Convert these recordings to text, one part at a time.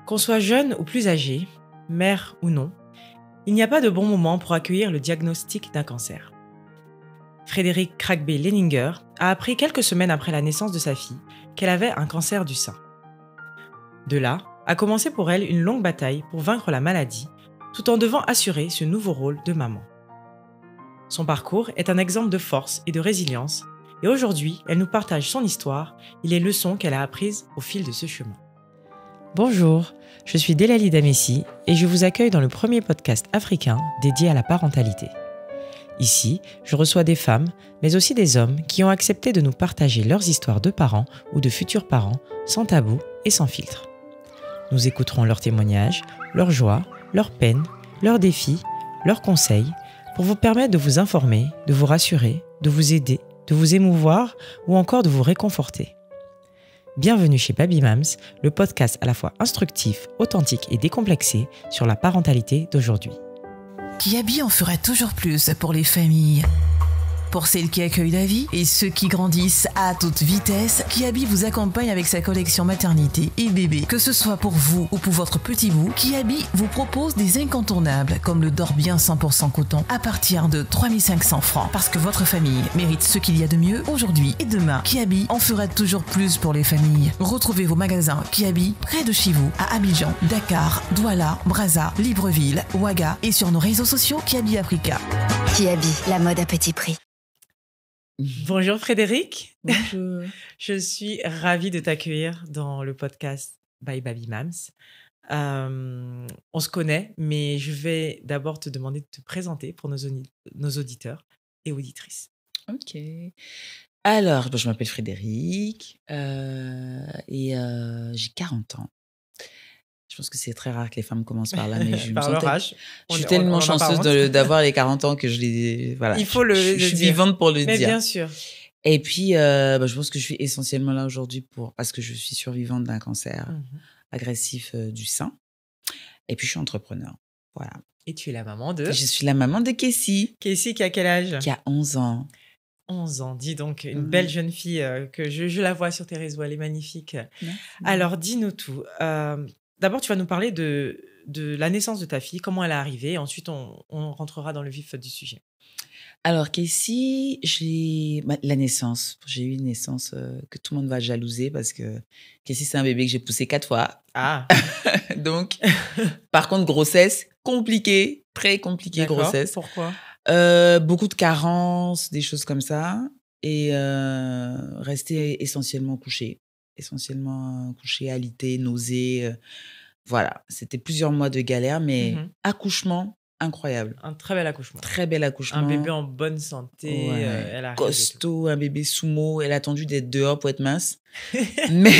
Qu'on soit jeune ou plus âgé, mère ou non, il n'y a pas de bon moment pour accueillir le diagnostic d'un cancer. Frédéric Kragbe-Leninger a appris quelques semaines après la naissance de sa fille qu'elle avait un cancer du sein. De là, a commencé pour elle une longue bataille pour vaincre la maladie, tout en devant assurer ce nouveau rôle de maman. Son parcours est un exemple de force et de résilience, et aujourd'hui, elle nous partage son histoire et les leçons qu'elle a apprises au fil de ce chemin. Bonjour, je suis Delali Damessi et je vous accueille dans le premier podcast africain dédié à la parentalité. Ici, je reçois des femmes, mais aussi des hommes qui ont accepté de nous partager leurs histoires de parents ou de futurs parents, sans tabou et sans filtre. Nous écouterons leurs témoignages, leurs joies, leurs peines, leurs défis, leurs conseils, pour vous permettre de vous informer, de vous rassurer, de vous aider, de vous émouvoir ou encore de vous réconforter. Bienvenue chez Baby Mams, le podcast à la fois instructif, authentique et décomplexé sur la parentalité d'aujourd'hui. Kiabi en fera toujours plus pour les familles. Pour celles qui accueillent la vie et ceux qui grandissent à toute vitesse, Kiabi vous accompagne avec sa collection maternité et bébé. Que ce soit pour vous ou pour votre petit bout, Kiabi vous propose des incontournables comme le Dorbien 100% coton à partir de 3 500 francs. Parce que votre famille mérite ce qu'il y a de mieux aujourd'hui et demain. Kiabi en fera toujours plus pour les familles. Retrouvez vos magasins Kiabi près de chez vous à Abidjan, Dakar, Douala, Brazza, Libreville, Ouaga et sur nos réseaux sociaux Kiabi Africa. Kiabi, la mode à petit prix. Bonjour Frédéric. Bonjour. Je suis ravie de t'accueillir dans le podcast by Baby Mams. On se connaît, mais je vais d'abord te demander de te présenter pour nos auditeurs et auditrices. Ok. Alors, je m'appelle Frédéric et j'ai 40 ans. Je pense que c'est très rare que les femmes commencent par là, mais je Par leur âge. Je suis tellement chanceuse d'avoir les 40 ans que je les... Voilà, Il faut je suis dire. vivante pour le Mais dire. bien sûr. Et puis, je pense que je suis essentiellement là aujourd'hui parce que je suis survivante d'un cancer agressif du sein. Et puis, je suis entrepreneur. Voilà. Et tu es la maman de... Je suis la maman de Kessie. Kessie qui a quel âge? Qui a 11 ans. 11 ans, dis donc, une belle jeune fille que je la vois sur tes réseaux, elle est magnifique. Merci. Alors, dis-nous tout. D'abord, tu vas nous parler de la naissance de ta fille, comment elle est arrivée, et ensuite on rentrera dans le vif du sujet. Alors, Kessie, la naissance. J'ai eu une naissance que tout le monde va jalouser parce que Kessie, c'est un bébé que j'ai poussé 4 fois. Ah. Donc, par contre, grossesse compliquée, très compliquée. D'accord. Grossesse. Pourquoi? Beaucoup de carences, des choses comme ça. Et rester essentiellement couchée. Alité, nausée. Voilà, c'était plusieurs mois de galère, mais accouchement incroyable. Un très bel accouchement. Très bel accouchement. Un bébé en bonne santé. Ouais. Elle arrive costaud, un bébé sumo. Elle a attendu d'être dehors pour être mince. Mais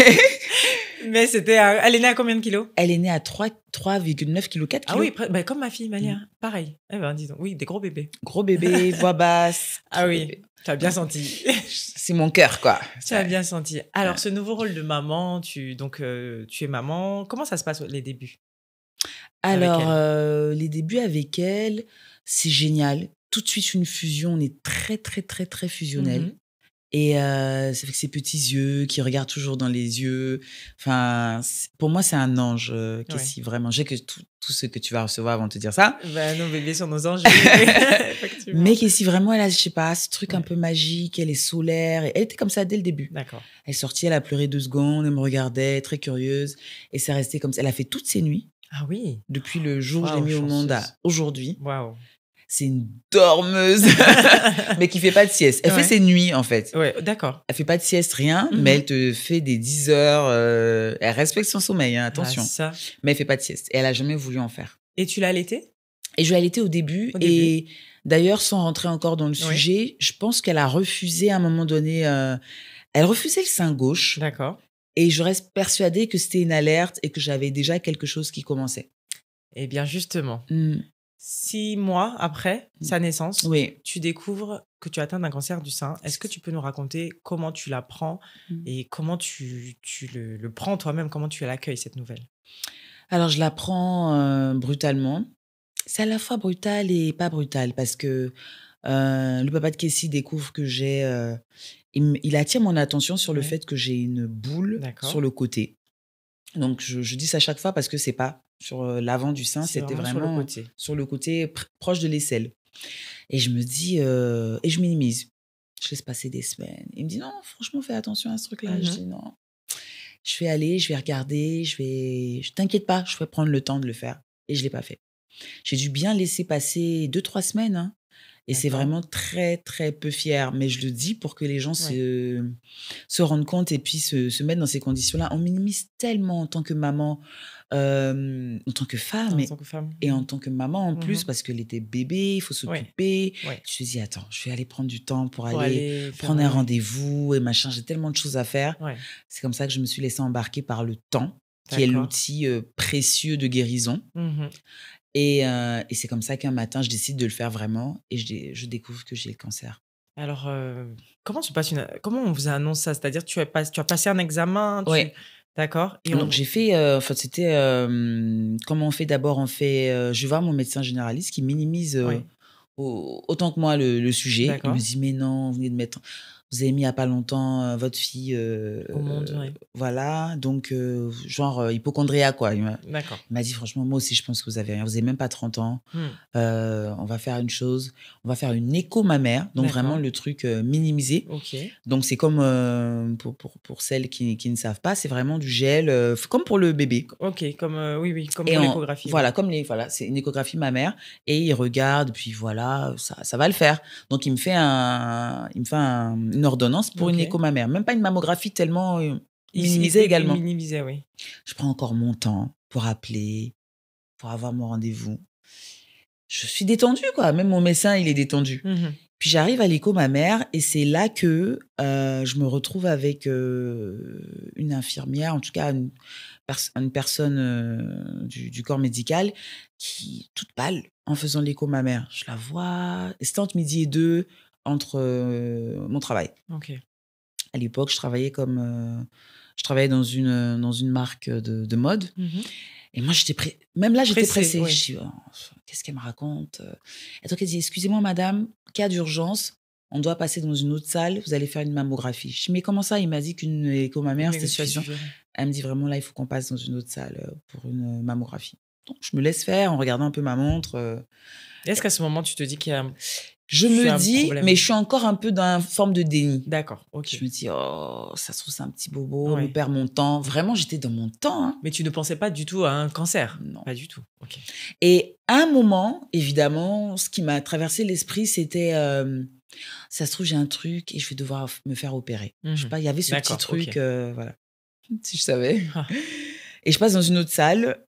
elle est née à combien de kilos? Elle est née à 3,9 kg, 4 kg. Ah oui, comme ma fille Malia, pareil. Eh ben, dis donc, oui, des gros bébés. Gros bébé, voix basse. Ah oui, bébé. tu as bien senti. C'est mon cœur, quoi. Tu as bien senti. Alors, ce nouveau rôle de maman, tu es maman. Comment ça se passe les débuts? Alors, les débuts avec elle, c'est génial. Tout de suite, une fusion. On est très, très, très, très fusionnel. Et ça fait que ses petits yeux, qui regardent toujours dans les yeux. Enfin, pour moi, c'est un ange, Kessie, vraiment. Je sais que tout ce que tu vas recevoir vont te dire ça. Nos bébés sont nos anges. Effectivement. Mais Kessie, vraiment, elle a, je sais pas, ce truc un peu magique. Elle est solaire. Elle était comme ça dès le début. D'accord. Elle est sortie, elle a pleuré 2 secondes. Elle me regardait, très curieuse. Et c'est resté comme ça. Elle a fait toutes ses nuits. Ah oui. Depuis le jour où je l'ai mis au monde à aujourd'hui. Waouh. C'est une dormeuse, mais qui fait pas de sieste. Elle fait ses nuits, en fait. Ouais, d'accord. Elle fait pas de sieste, rien, mais elle te fait des 10 heures. Elle respecte son sommeil, hein, attention. Ça. Mais elle fait pas de sieste. Et elle a jamais voulu en faire. Et tu l'as allaitée? Et je l'ai allaitée au début. Et d'ailleurs, sans rentrer encore dans le sujet, je pense qu'elle a refusé à un moment donné. Elle refusait le sein gauche. D'accord. Et je reste persuadée que c'était une alerte et que j'avais déjà quelque chose qui commençait. Eh bien, justement. 6 mois après sa naissance, tu découvres que tu as atteint d'un cancer du sein. Est-ce que tu peux nous raconter comment tu l'apprends et comment tu le prends toi-même, comment tu l'accueilles, cette nouvelle? Alors, je l'apprends brutalement. C'est à la fois brutal et pas brutal parce que le papa de Kessie découvre que j'ai... il attire mon attention sur le fait que j'ai une boule sur le côté. Donc, je dis ça à chaque fois parce que c'est pas sur l'avant du sein, C'est c'était vraiment vraiment sur le côté proche de l'aisselle. Et je me dis, et je minimise. Je laisse passer des semaines. Il me dit, non, franchement, fais attention à ce truc-là. Je dis, non, je vais aller, je vais regarder, je t'inquiète pas, je vais prendre le temps de le faire. Et je l'ai pas fait. J'ai dû bien laisser passer 2-3 semaines, hein. Et c'est D'accord. vraiment très, très peu fier. Mais je le dis pour que les gens se rendent compte et puis se mettent dans ces conditions-là. On minimise tellement en tant que maman, en tant que femme En tant que femme. et en tant que maman en plus, Mhm. parce que les bébés, il faut Ouais. s'occuper. Ouais. Je me dis, attends, je vais aller prendre du temps pour aller aller prendre faire, un ouais. rendez-vous et machin. J'ai tellement de choses à faire. Ouais. C'est comme ça que je me suis laissée embarquer par le temps, qui est D'accord. l'outil précieux de guérison. Mhm. Et c'est comme ça qu'un matin, je décide de le faire vraiment et je découvre que j'ai le cancer. Alors, comment on vous annonce ça? C'est-à-dire, tu as passé un examen, Ouais. D'accord. Et Donc j'ai fait, enfin c'était, comment on fait d'abord? Je vais voir mon médecin généraliste qui minimise, Ouais. autant que moi le sujet. Il me D'accord. dit: «Mais non, vous avez mis il y a pas longtemps, votre fille, Au monde, ouais. voilà, donc genre, hypocondriaque quoi». D'accord. Il m'a dit: «Franchement, moi aussi je pense que vous avez rien, vous avez même pas 30 ans. Mmh. On va faire une chose, on va faire une écho mammaire», donc vraiment D'accord. le truc, minimisé. OK. Donc c'est comme, pour celles qui ne savent pas, c'est vraiment du gel, comme pour le bébé. OK, comme, oui, comme Et pour l'échographie, voilà, ouais. voilà, c'est une échographie mammaire et il regarde, puis voilà, ça va le faire. Donc il me fait une ordonnance pour une OK. écho mammaire, même pas une mammographie tellement, Il minimisée également. minimisait, oui. Je prends encore mon temps pour appeler, pour avoir mon rendez-vous. Je suis détendue quoi, même mon médecin, il est détendu. Mmh. Puis j'arrive à l'écho mammaire et c'est là que, je me retrouve avec, une infirmière, en tout cas une personne, du corps médical qui toute pâle en faisant l'écho mammaire. Je la vois et c'était entre midi et 2 entre, mon travail. OK. À l'époque, je travaillais dans une marque, de mode Mmh. et moi même là, j'étais Pressée, pressée. oui. Je dis: «Oh, qu'est-ce qu'elle me raconte?» Et donc elle dit: «Excusez-moi madame, cas d'urgence, on doit passer dans une autre salle, vous allez faire une mammographie». Je dis: «Mais comment ça?» Il m'a dit qu'une écho mammaire, c'était Ça suffisant. suffirait. Elle me dit: «Vraiment là, il faut qu'on passe dans une autre salle, pour une, mammographie». Donc je me laisse faire en regardant un peu ma montre, Est-ce qu'à ce moment, tu te dis qu'il y a je il y me a un dis problème? mais je suis encore un peu dans une forme de déni. D'accord, OK. Je me dis: «Oh, ça se trouve, c'est un petit bobo, je Ouais. perds mon temps». Vraiment, j'étais dans mon temps, hein. Mais tu ne pensais pas du tout à un cancer? Non. Pas du tout? OK. Et à un moment, évidemment, ce qui m'a traversé l'esprit, c'était, «Ça se trouve, j'ai un truc et je vais devoir me faire opérer». Je sais Mmh. pas, il y avait ce petit D'accord, truc, OK. voilà. Si je savais. Ah. Et je passe dans une autre salle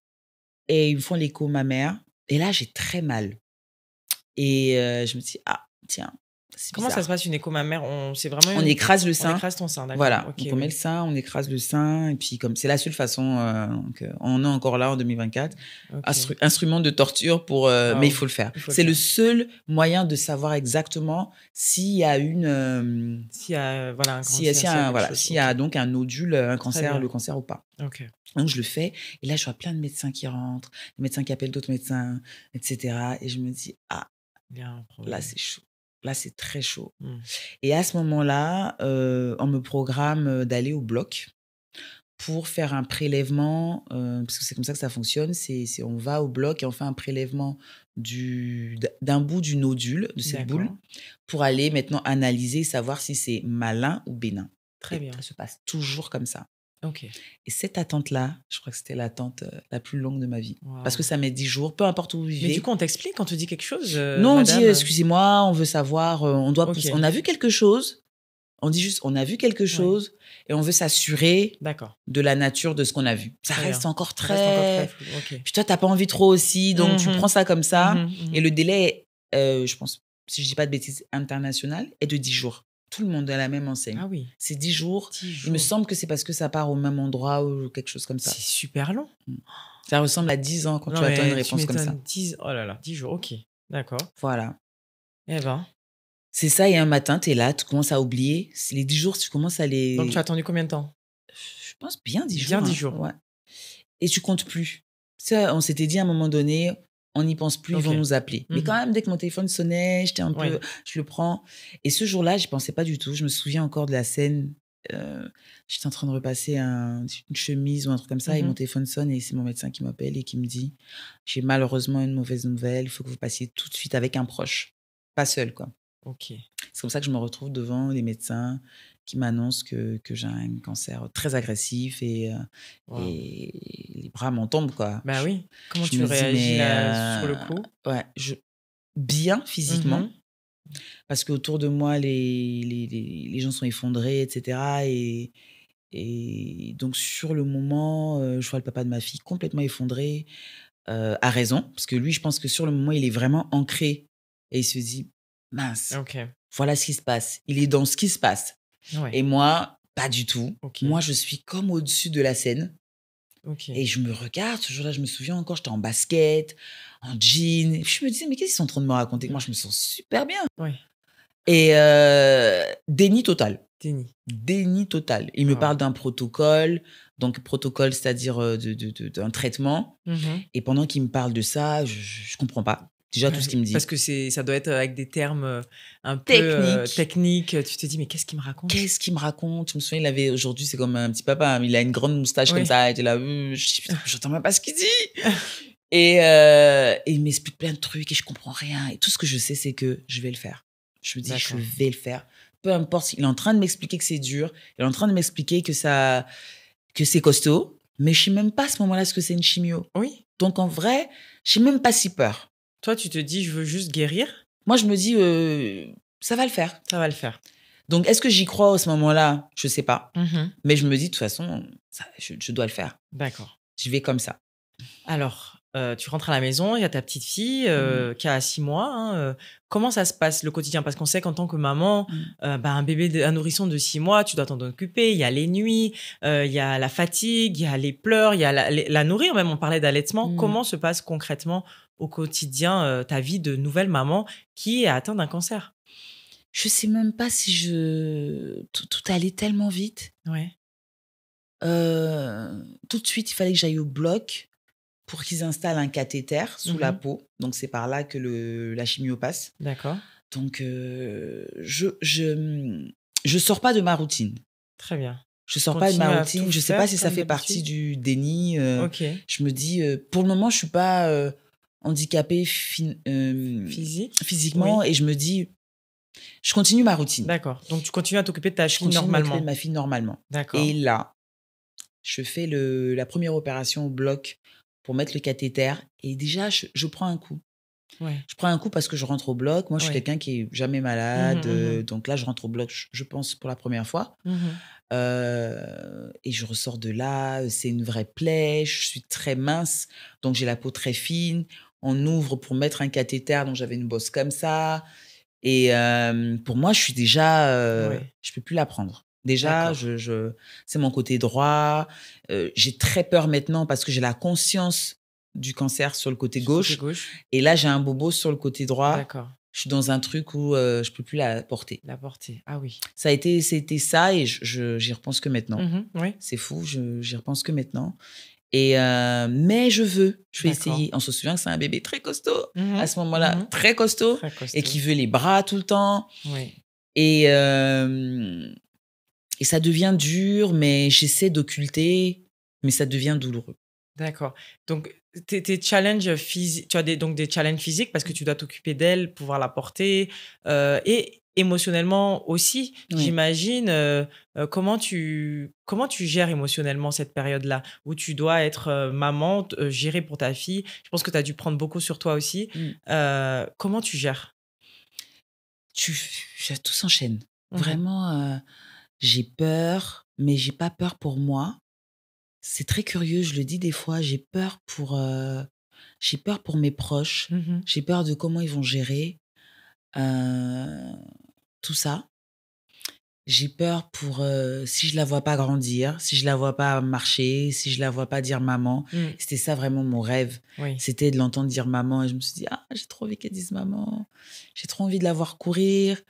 et ils me font l'écho mammaire et là, j'ai très mal et je me dis: «Ah, tiens, c'est Comment ça se bizarre». passe une écho mammaire? C'est vraiment On écrase le on sein. écrase ton sein, d'accord. Voilà, OK, donc on met le oui. sein, on écrase le sein et puis comme c'est la seule façon, donc on est encore là en 2024. OK. Instrument de torture pour, mais il Waouh, faut le faire. il faut le C'est le faire. seul moyen de savoir exactement s'il y a S'il y a, voilà, un s'il y a cancer, s'il y a quelque voilà, chose. s'il y a OK. donc un nodule, un cancer, bien. le cancer ou pas. OK. Donc je le fais et là je vois plein de médecins qui rentrent, des médecins qui appellent d'autres médecins et cetera et je me dis: «Ah, Il y a un là problème. c'est chaud, là c'est très chaud». Mmh. Et à ce moment-là, on me programme, d'aller au bloc pour faire un prélèvement, parce que c'est comme ça que ça fonctionne, c'est on va au bloc et on fait un prélèvement d'un bout du nodule, de cette boule, D'accord. pour aller maintenant analyser, savoir si c'est malin ou bénin. Très Et bien. ça se passe toujours comme ça. OK. Et cette attente-là, je crois que c'était l'attente, la plus longue de ma vie. Parce que Waouh. ça met 10 jours, peu importe où vous Mais vivez. du coup, on t'explique quand on te dit quelque chose, Non, on dit: madame? «Excusez-moi, on veut savoir, OK. on a vu quelque chose». On dit juste: «On a vu quelque Ouais. chose et on veut s'assurer D'accord. de la nature de ce qu'on a vu». Ça Très reste bien. encore Ça reste encore très très flou. OK. puis toi, tu as pas envie trop aussi, donc tu Mmh. prends ça comme Mmh ça mh. et Mmh. le délai, je pense, si je dis pas de bêtises, international, est de 10 jours. Tout le monde a la même enseigne. Ah oui, C'est 10 jours. 10 Il me jours. semble que c'est parce que ça part au même endroit ou quelque chose comme ça. C'est super long. Mmh. Ça ressemble à 10 ans quand Non tu attends une mais tu réponse comme ça. m'étonnes. 10, oh là là, 10 jours, OK. D'accord. Voilà. Eh ben, C'est ça et un matin, tu es là, tu commences à oublier. C'est les 10 jours, tu commences à donc tu as les attendu combien de temps? je pense bien 10 Bien jours, 10 hein, jours. ouais. Et tu comptes plus. Ça, on s'était dit à un moment donné, on n'y pense plus, ils vont OK. nous appeler. Mais Mmh. quand même, dès que mon téléphone sonnait, j'étais un peu, Ouais. je le prends. Et ce jour-là, j'y pensais pas du tout. Je me souviens encore de la scène. j'étais en train de repasser une chemise ou un truc comme ça, et mon téléphone sonne et c'est mon médecin qui m'appelle et qui me dit: «J'ai malheureusement une mauvaise nouvelle, il faut que vous passiez tout de suite avec un proche, pas seul, quoi». Ok. C'est comme ça que je me retrouve devant les médecins qui m'annoncent que j'ai un cancer très agressif Wow. et les bras m'en tombent, quoi. Bah oui. Comment Je tu me dis: réagis «Mais là sur le coup? ouais, bien physiquement, Mhm. parce qu'autour de moi, les gens sont effondrés, et cetera, et donc sur le moment, je vois le papa de ma fille complètement effondré, à raison, parce que lui, je pense que sur le moment, il est vraiment ancré et il se dit: «Mince, Ok. voilà ce qui se passe». Il est dans ce qui se passe Ouais. et moi, pas du tout. Ok. Moi, je suis comme au-dessus de la scène Ok. et je me regarde. Ce jour-là, je me souviens encore, j'étais en basket, en jean, et puis je me disais: «Mais qu'est-ce qu'ils sont en train de me raconter?» Moi, je me sens super bien Ouais. et déni total. Déni. Déni total. Il me Wow. parle d'un protocole, donc protocole, c'est-à-dire, d'un traitement, Mhm. et pendant qu'il me parle de ça, je comprends pas. Déjà, tout ce Ouais, qu'il me parce dit. que ça doit être avec des termes un peu Technique. techniques. Tu te dis, mais qu'est-ce qu'il me raconte? Qu'est-ce qu'il me raconte? Je me souviens, aujourd'hui, c'est comme un petit papa, hein, il a une grande moustache comme Oui. ça, il était là, je dis: «Putain, j'entends même pas ce qu'il dit!» et il m'explique plein de trucs et je comprends rien, et tout ce que je sais, c'est que je vais le faire. Je me dis: «Je D'accord. vais le faire». Peu importe, il est en train de m'expliquer que c'est dur, il est en train de m'expliquer que c'est costaud, mais je sais même pas à ce moment-là ce que c'est une chimio. Oui. Donc en vrai, j'ai même pas si peur. Toi, tu te dis, je veux juste guérir, Moi, je me dis, ça va le faire. ça va le faire. Donc est-ce que j'y crois à ce moment-là? Je sais pas. Mhm. Mais je me dis, de toute façon, je dois le faire. D'accord. Je vais comme ça. Alors, tu rentres à la maison, il y a ta petite fille qui a 6 mois, hein, comment ça se passe le quotidien? Parce qu'on sait qu'en tant que maman, Mmh. un bébé, un nourrisson de 6 mois, tu dois t'en occuper. Il y a les nuits, il y a la fatigue, il y a les pleurs, il y a la nourrir même. On parlait d'allaitement. Mmh. Comment se passe concrètement au quotidien ta vie de nouvelle maman qui est atteinte d'un cancer? Je sais même pas si tout allait tellement vite. Ouais. Tout de suite, il fallait que j'aille au bloc pour qu'ils installent un cathéter sous la Mhm. peau. Donc c'est par là que la chimio passe. D'accord. Donc je sors pas de ma routine. Très bien. Je Tu sors pas de ma continues à tout routine. Je sais pas faire si ça comme fait partie d'habitude? du déni. Ok. Je me dis, pour le moment, je suis pas handicapée Physique? physiquement, Oui. et je me dis, je continue ma routine. D'accord. Donc, tu continues à t'occuper de ta Je fille continue de m'occuper de normalement? ma fille normalement. Et D'accord. là, je fais la première opération au bloc pour mettre le cathéter, et déjà, je prends un coup. Ouais. Je prends un coup parce que je rentre au bloc. Moi, je suis Ouais. quelqu'un qui est jamais Mhm, malade. mhm. Donc là, je rentre au bloc, je pense, pour la première fois. Mhm. Et je ressors de là, c'est une vraie plaie, je suis très mince, donc j'ai la peau très fine. On ouvre pour mettre un cathéter, donc j'avais une bosse comme ça, et pour moi, je suis déjà, Ouais. je peux plus la prendre. Déjà, D'accord. c'est mon côté droit. J'ai très peur maintenant parce que j'ai la conscience du cancer sur le côté Du côté gauche, gauche? et là, j'ai un bobo sur le côté droit. D'accord. Je suis dans un truc où, je peux plus la porter. La portée. Ah oui. C'était ça, et j'y repense que maintenant. Mhm. Oui. C'est fou, j'y repense que maintenant, et mais je vais D'accord. essayer. On se souvient que c'est un bébé très costaud, à Mhm. ce moment-là, Mhm. très costaud, Très et costaud. qui veut les bras tout le temps, Oui. et ça devient dur, mais j'essaie d'occulter, mais ça devient douloureux. D'accord. Donc, tes challenges physiques, tu as donc des challenges physiques parce que tu dois t'occuper d'elle, pouvoir la porter, et émotionnellement aussi, Oui. j'imagine. Comment tu gères émotionnellement cette période-là où tu dois être maman, gérer pour ta fille? Je pense que tu as dû prendre beaucoup sur toi aussi. Mmh. Comment tu gères? Tout s'enchaîne. Mhm. Vraiment, j'ai peur, mais j'ai pas peur pour moi. C'est très curieux, je le dis des fois, j'ai peur pour mes proches, Mhm. j'ai peur de comment ils vont gérer, heu, tout ça. J'ai peur pour, si je la vois pas grandir, si je la vois pas marcher, si je la vois pas dire maman. Mm. C'était ça vraiment mon rêve, Oui. c'était de l'entendre dire maman, et je me suis dit: «Ah, j'ai trop envie qu'elle dise maman, j'ai trop envie de la voir courir»,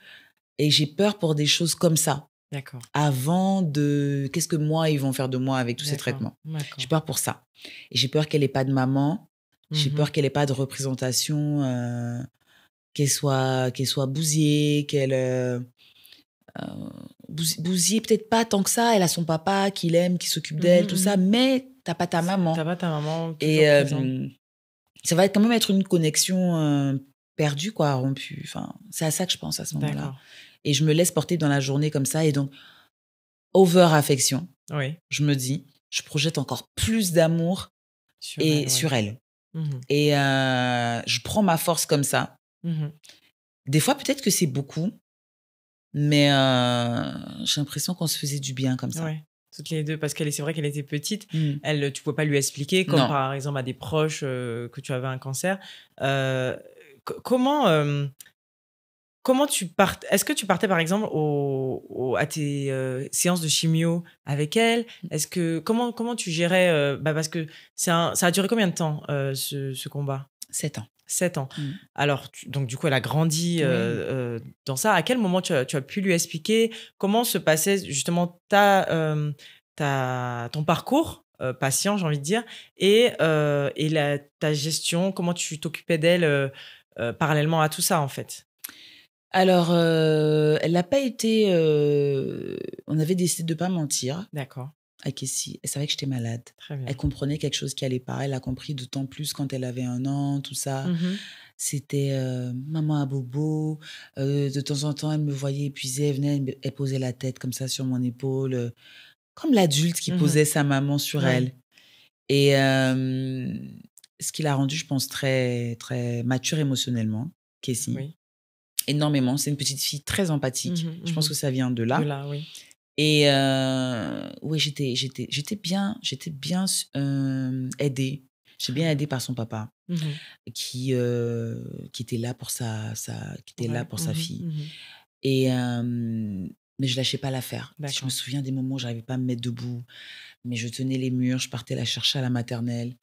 et j'ai peur pour des choses comme ça, D'accord. avant de qu'est-ce que moi, ils vont faire de moi avec tous ces D'accord. traitements. J'ai D'accord. peur pour ça, et j'ai peur qu'elle ait pas de maman, j'ai Mhm. peur qu'elle ait pas de représentation, qu'elle soit bousillée, bousillée, peut-être pas tant que ça. Elle a son papa qui l'aime, qui s'occupe d'elle, tout ça, mais t'as pas ta maman. T'as pas ta maman toujours Et présente. ça va quand même être une connexion perdue, quoi, rompue. Enfin, c'est à ça que je pense à ce moment-là. D'accord. Et je me laisse porter dans la journée comme ça. Et donc, over-affection, Oui. je me dis, je projette encore plus d'amour sur elle. Et je prends ma force comme ça. Des fois, peut-être que c'est beaucoup, mais j'ai l'impression qu'on se faisait du bien comme ça. Ouais. Toutes les deux, parce c'est vrai qu'elle était petite. Elle, tu ne pouvais pas lui expliquer, comme par exemple à des proches que tu avais un cancer. Comment tu partais? Est-ce que tu partais par exemple à tes séances de chimio avec elle? Comment tu gérais parce que ça a duré combien de temps ce combat? 7 ans. 7 ans. Alors, donc du coup, elle a grandi dans ça. À quel moment tu as pu lui expliquer comment se passait justement ton parcours patient, j'ai envie de dire, et ta gestion, comment tu t'occupais d'elle parallèlement à tout ça, en fait? Alors, elle n'a pas été... on avait décidé de ne pas mentir. D'accord. À Kessie. Elle savait que j'étais malade. Très bien. Elle comprenait quelque chose qui allait pas. Elle a compris d'autant plus quand elle avait 1 an, tout ça. C'était maman à bobo. De temps en temps, elle me voyait épuisée. Elle venait, elle posait la tête comme ça sur mon épaule. Comme l'adulte qui posait sa maman sur elle. Et ce qui l'a rendue, je pense, très, très mature émotionnellement, Kessie. Oui. Énormément. C'est une petite fille très empathique. Je pense que ça vient de là. De là, oui. Et oui, j'étais bien aidée. J'ai bien aidée par son papa, qui était là pour sa fille. Et mais je lâchais pas l'affaire. Je me souviens des moments où j'arrivais pas à me mettre debout, mais je tenais les murs, je partais la chercher à la maternelle.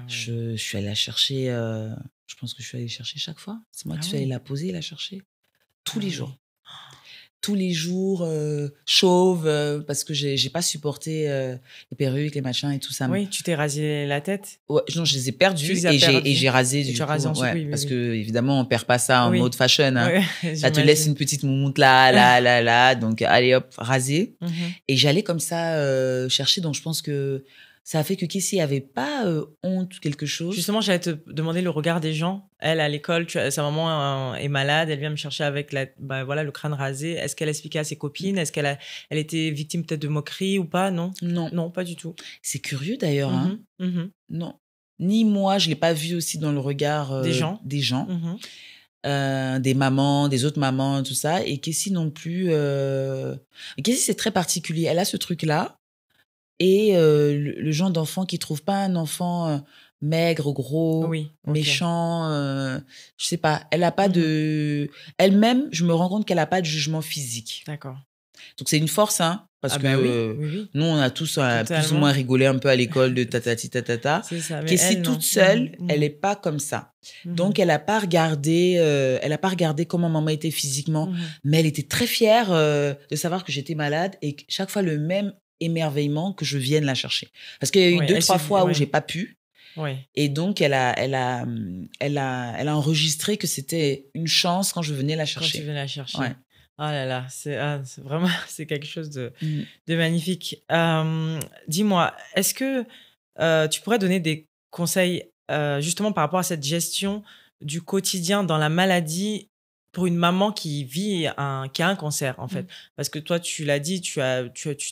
Je suis allée la chercher, je pense que je suis allée chercher chaque fois. C'est moi qui suis allée la poser et la chercher tous les jours. Tous les jours, chauve, parce que j'ai pas supporté les perruques, les machins et tout ça. Oui, tu t'es rasé la tête? Ouais, non, je les ai perdues et j'ai rasé du coup. Parce que évidemment, on perd pas ça en mode fashion. Hein. Ça te laisse une petite moumoute là. Donc, allez hop, rasé. Et j'allais comme ça chercher. Donc, je pense que ça a fait que Kessie n'avait pas honte ou quelque chose. Justement, j'allais te demander le regard des gens. Elle, à l'école, sa maman est malade, elle vient me chercher avec le crâne rasé. Est-ce qu'elle expliquait à ses copines? Est-ce qu'elle était victime peut-être de moqueries ou pas? Non. Non, pas du tout. C'est curieux d'ailleurs. Hein. Non. Ni moi, je ne l'ai pas vu aussi dans le regard des gens. Des mamans, des autres mamans, tout ça. Et Kessie non plus. Kessie, c'est très particulier. Elle a ce truc-là. Et le genre d'enfant qui ne trouve pas un enfant maigre, gros, méchant, je sais pas. Elle n'a pas de... Elle-même, je me rends compte qu'elle n'a pas de jugement physique. D'accord. Donc, c'est une force, hein, parce que nous, on a tous plus ou moins rigolé un peu à l'école de tatati tatata. C'est ça. Mais si toute seule, elle n'est pas comme ça. Donc, elle n'a pas regardé comment maman était physiquement, mais elle était très fière de savoir que j'étais malade et chaque fois le même émerveillement que je vienne la chercher. Parce qu'il y a eu 2-3 fois où j'ai pas pu. Et donc, elle a enregistré que c'était une chance quand je venais la chercher. Quand tu venais la chercher. Ouais. Oh là là, c'est vraiment quelque chose de magnifique. Dis-moi, est-ce que tu pourrais donner des conseils justement par rapport à cette gestion du quotidien dans la maladie pour une maman qui a un cancer, en fait? Parce que toi, tu l'as dit, tu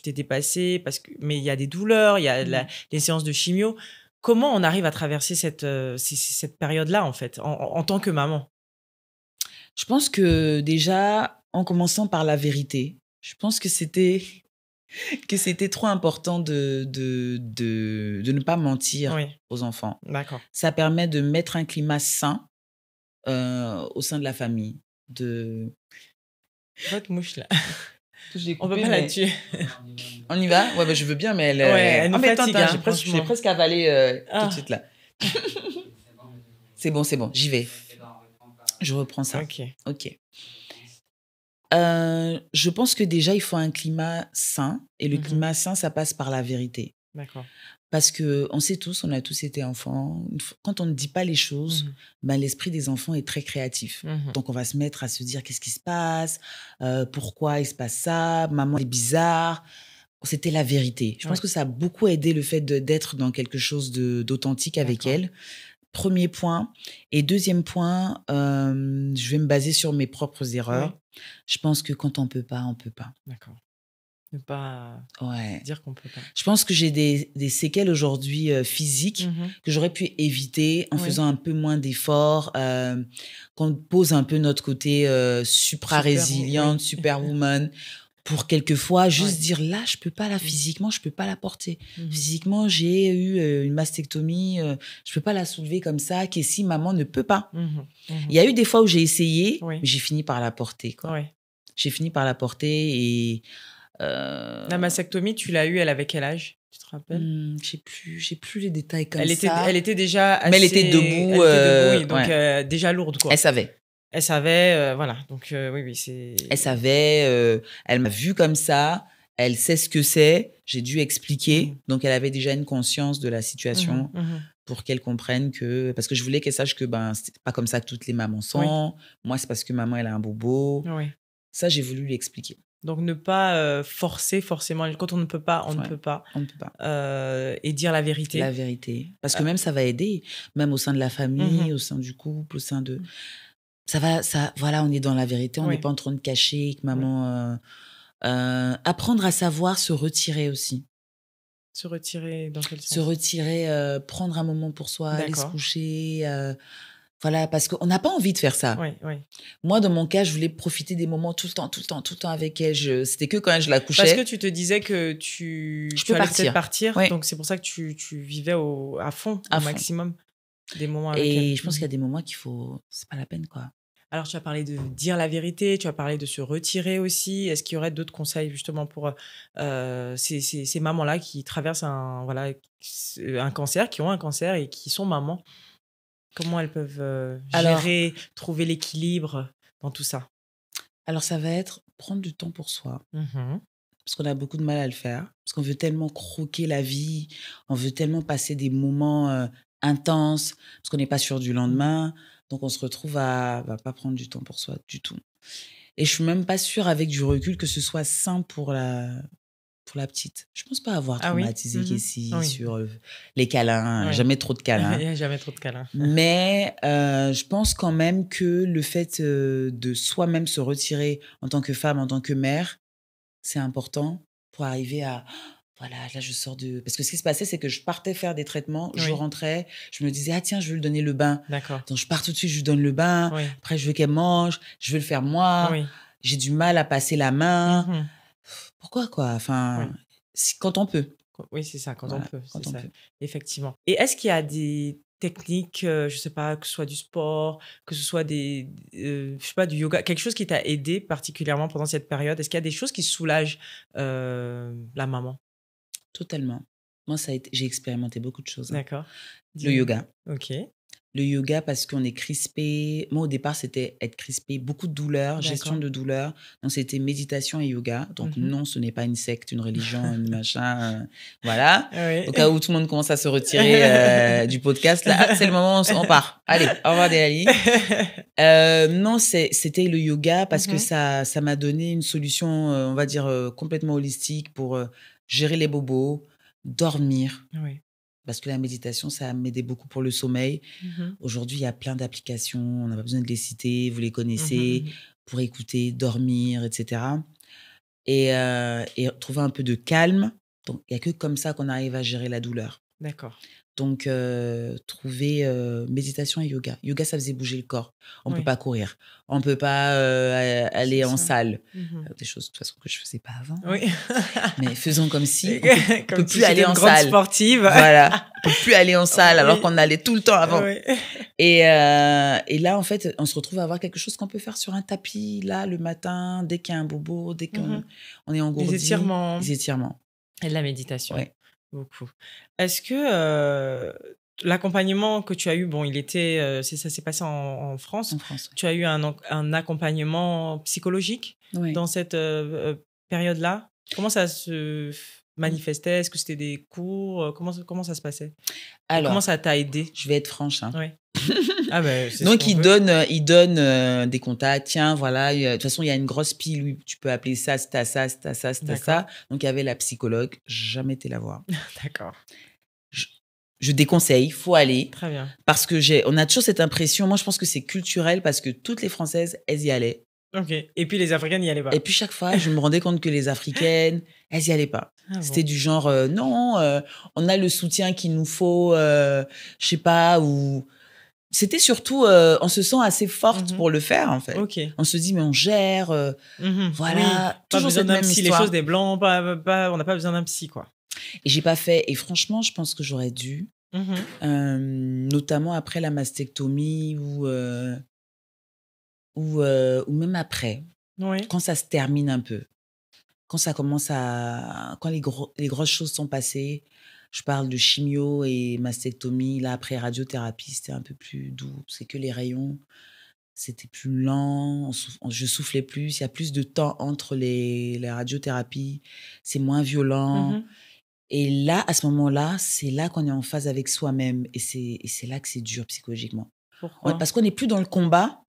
t'es dépassée, mais il y a des douleurs, il y a les séances de chimio. Comment on arrive à traverser cette période-là, en fait, en tant que maman? Je pense que déjà, en commençant par la vérité, je pense que c'était trop important de ne pas mentir aux enfants. D'accord. Ça permet de mettre un climat sain au sein de la famille. Votre mouche, là. On peut pas la tuer. On y va? Ouais, je veux bien, mais elle nous fatigue. J'ai presque avalé tout de suite, là. C'est bon, j'y vais. Je reprends ça. Ok. Je pense que déjà, il faut un climat sain. Et le climat sain, ça passe par la vérité. D'accord. Parce qu'on sait tous, on a tous été enfants. Quand on ne dit pas les choses, l'esprit des enfants est très créatif. Donc, on va se mettre à se dire qu'est-ce qui se passe, pourquoi il se passe ça, maman est bizarre. C'était la vérité. Je pense que ça a beaucoup aidé le fait d'être dans quelque chose d'authentique avec elle. Premier point. Et deuxième point, je vais me baser sur mes propres erreurs. Je pense que quand on peut pas, on peut pas. D'accord. Ne pas dire qu'on peut pas. Je pense que j'ai des séquelles aujourd'hui physiques que j'aurais pu éviter en faisant un peu moins d'efforts, qu'on pose un peu notre côté supra-résiliente, superwoman, pour quelquefois juste dire là, je peux pas, là, physiquement, je peux pas la porter. Physiquement, j'ai eu une mastectomie, je peux pas la soulever comme ça, qu'est-ce maman ne peut pas. Il y a eu des fois où j'ai essayé, mais j'ai fini par la porter, quoi. J'ai fini par la porter et... La mastectomie, tu l'as eue, elle avait quel âge? Tu te rappelles? J'ai plus les détails comme ça. Elle était déjà assez... Mais elle était debout. Oui, donc déjà lourde, quoi. Elle savait. Elle savait, voilà. Donc oui, c'est... Elle savait, elle m'a vue comme ça, elle sait ce que c'est, j'ai dû expliquer. Donc, elle avait déjà une conscience de la situation pour qu'elle comprenne que... Parce que je voulais qu'elle sache que c'est pas comme ça que toutes les mamans sont. Moi, c'est parce que maman, elle a un bobo. Ça, j'ai voulu lui expliquer. Donc, ne pas forcer forcément. Quand on ne peut pas, on ne peut pas. On ne peut pas. Et dire la vérité. La vérité. Parce que même, ça va aider. Même au sein de la famille, au sein du couple, au sein de... Voilà, on est dans la vérité. On n'est pas en train de cacher que maman... apprendre à savoir se retirer aussi. Se retirer dans quel sens? Se retirer, prendre un moment pour soi, aller se coucher... Voilà, parce qu'on n'a pas envie de faire ça. Moi, dans mon cas, je voulais profiter des moments tout le temps avec elle. C'était que quand je la couchais. Parce que tu te disais que tu allais partir. Donc, c'est pour ça que tu vivais à fond, au maximum des moments avec elle. Et je pense qu'il y a des moments qu'il faut... C'est pas la peine, quoi. Alors, tu as parlé de dire la vérité, tu as parlé de se retirer aussi. Est-ce qu'il y aurait d'autres conseils, justement, pour ces mamans-là qui traversent un cancer, qui ont un cancer et qui sont mamans? Comment elles peuvent gérer, trouver l'équilibre dans tout ça? Alors, ça va être prendre du temps pour soi. Parce qu'on a beaucoup de mal à le faire. Parce qu'on veut tellement croquer la vie. On veut tellement passer des moments intenses. Parce qu'on n'est pas sûr du lendemain. Donc, on se retrouve à pas prendre du temps pour soi du tout. Et je suis même pas sûre, avec du recul, que ce soit sain pour la petite. Je pense pas avoir traumatisé Kessie sur les câlins. Jamais trop de câlins. Il n'y a jamais trop de câlins. Mais je pense quand même que le fait de soi-même se retirer en tant que femme, en tant que mère, c'est important pour arriver à... Voilà, là, je sors de... Parce que ce qui se passait, c'est que je partais faire des traitements, je rentrais, je me disais, ah tiens, je veux lui donner le bain. D'accord. Donc, je pars tout de suite, je lui donne le bain. Après, je veux qu'elle mange, je veux le faire moi. J'ai du mal à passer la main. Pourquoi, quoi? Enfin, quand on peut. Oui, c'est ça, quand on peut. C'est ça, effectivement. Et est-ce qu'il y a des techniques, je sais pas, que ce soit du sport, que ce soit je sais pas, du yoga, quelque chose qui t'a aidé particulièrement pendant cette période? Est-ce qu'il y a des choses qui soulagent la maman? Totalement. Moi, j'ai expérimenté beaucoup de choses. D'accord. Le yoga. Ok. Le yoga, parce qu'on est crispé. Moi, au départ, c'était être crispé, beaucoup de douleurs, gestion de douleurs. Donc, c'était méditation et yoga. Donc, non, ce n'est pas une secte, une religion, un machin. Voilà. Au cas où tout le monde commence à se retirer du podcast, là, c'est le moment où on part. Allez, au revoir, Delali. Non, c'était le yoga parce que ça m'a donné une solution, on va dire, complètement holistique pour gérer les bobos, dormir. Parce que la méditation, ça m'aidait beaucoup pour le sommeil. Aujourd'hui, il y a plein d'applications. On n'a pas besoin de les citer. Vous les connaissez pour écouter, dormir, etc. Et trouver un peu de calme. Donc, il n'y a que comme ça qu'on arrive à gérer la douleur. D'accord. Donc, trouver méditation et yoga. Yoga, ça faisait bouger le corps. On ne peut pas courir. On ne peut pas aller en salle. Des choses, de toute façon, que je ne faisais pas avant. Mais faisons comme si on ne peut plus aller en salle. Sportive. Voilà. On ne peut plus aller en salle alors qu'on allait tout le temps avant. Et là, en fait, on se retrouve à avoir quelque chose qu'on peut faire sur un tapis, là, le matin, dès qu'il y a un bobo, dès qu'on est engourdi. Les étirements. Et de la méditation. Beaucoup. Est-ce que l'accompagnement que tu as eu, bon, ça s'est passé en France. En France, Tu as eu un accompagnement psychologique dans cette période-là? Comment ça se manifestaient? Est-ce que c'était des cours? Comment ça se passait? Alors, comment ça t'a aidé? je vais être franche. Hein. Ouais. Ah ben, c'est Donc, ce qu'on veut. il donne des contacts. Tiens, voilà. De toute façon, il y a une grosse pile où tu peux appeler ça, c'est à ça, c'est à ça, c'est à ça. Donc, il y avait la psychologue. Jamais été la voir. D'accord. Je déconseille, faut aller. Très bien. Parce que on a toujours cette impression. Moi, je pense que c'est culturel parce que toutes les Françaises, elles y allaient. Ok. Et puis les Africaines n'y allaient pas. Et puis chaque fois, je me rendais compte que les Africaines, elles y allaient pas. Ah C'était bon. du genre, non, on a le soutien qu'il nous faut, je sais pas, ou... C'était surtout, on se sent assez forte pour le faire, en fait. Ok. On se dit, mais on gère, voilà. Oui, Toujours cette même psy, histoire. les choses des blancs, on n'a pas besoin d'un psy, quoi. Et j'ai pas fait. Et franchement, je pense que j'aurais dû, notamment après la mastectomie ou même après, quand ça se termine un peu, quand ça commence quand les grosses choses sont passées, je parle de chimio et mastectomie, là après radiothérapie, c'était un peu plus doux, c'est que les rayons, c'était plus lent, je soufflais plus, il y a plus de temps entre les radiothérapies, c'est moins violent. Et là, à ce moment-là, c'est là qu'on est en phase avec soi-même et c'est là que c'est dur psychologiquement. Pourquoi? Parce qu'on n'est plus dans le combat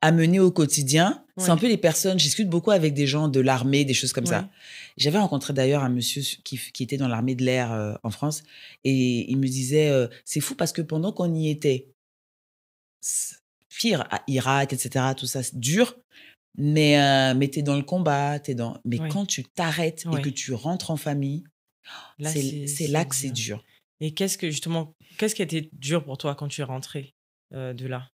à mener au quotidien. C'est un peu les personnes, je discute beaucoup avec des gens de l'armée, des choses comme ça. J'avais rencontré d'ailleurs un monsieur qui était dans l'armée de l'air en France et il me disait, c'est fou parce que pendant qu'on y était, pire, à Irak, etc., tout ça, c'est dur, mais t'es dans le combat, mais quand tu t'arrêtes et que tu rentres en famille, là, c'est là que c'est dur. Et qu'est-ce qui a été dur pour toi quand tu es rentrée de là,